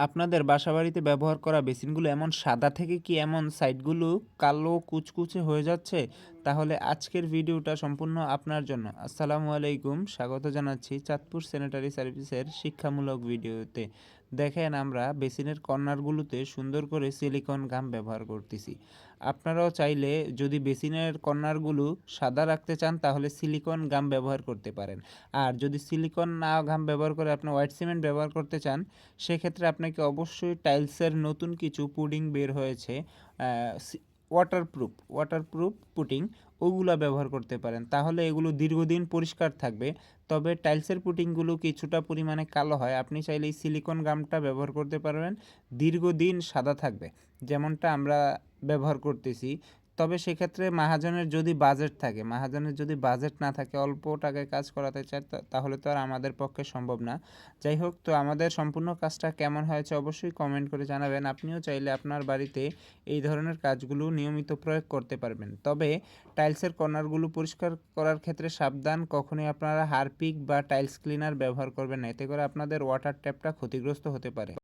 আপনাদের বাসাবাড়িতে ব্যবহার করা বেসিনগুলো এমন সাদা থেকে কি এমন সাইডগুলো কালো কুচকুচে হয়ে যাচ্ছে? তাহলে আজকের ভিডিওটা সম্পূর্ণ আপনার জন্য। আসসালামু আলাইকুম, স্বাগত জানাচ্ছি চাঁদপুর স্যানিটারি সার্ভিসের শিক্ষামূলক ভিডিওতে। দেখেন, আমরা বেসিনের কর্নারগুলোতে সুন্দর করে সিলিকন গাম ব্যবহার করতেছি। আপনারাও চাইলে যদি বেসিনের কর্নারগুলো সাদা রাখতে চান তাহলে সিলিকন গাম ব্যবহার করতে পারেন। আর যদি সিলিকন না গাম ব্যবহার করে আপনি হোয়াইট সিমেন্ট ব্যবহার করতে চান, সেক্ষেত্রে আপনাকে অবশ্যই টাইলসের নতুন কিছু পুডিং বের হয়েছে, ওয়াটারপ্রুফ পুটিং, ওগুলা ব্যবহার করতে পারেন। তাহলে এগুলো দীর্ঘদিন পরিষ্কার থাকবে। তবে টাইলসের পুটিংগুলো কিছুটা পরিমাণে কালো হয়। আপনি চাইলে এই সিলিকন গামটা ব্যবহার করতে পারবেন, দীর্ঘদিন সাদা থাকবে, যেমনটা আমরা ব্যবহার করতেছি। তবে সেক্ষেত্রে মাহাজনের যদি বাজেট না থাকে, অল্প টাকায় কাজ করাতে চায়, তাহলে তো আর আমাদের পক্ষে সম্ভব না। যাই হোক, তো আমাদের সম্পূর্ণ কাজটা কেমন হয়েছে অবশ্যই কমেন্ট করে জানাবেন। আপনিও চাইলে আপনার বাড়িতে এই ধরনের কাজগুলো নিয়মিত প্রয়োগ করতে পারবেন। তবে টাইলসের কর্নারগুলো পরিষ্কার করার ক্ষেত্রে সাবধান, কখনোই আপনারা হারপিক বা টাইলস ক্লিনার ব্যবহার করবেন না, এতে করে আপনাদের ওয়াটার ট্যাপটা ক্ষতিগ্রস্ত হতে পারে।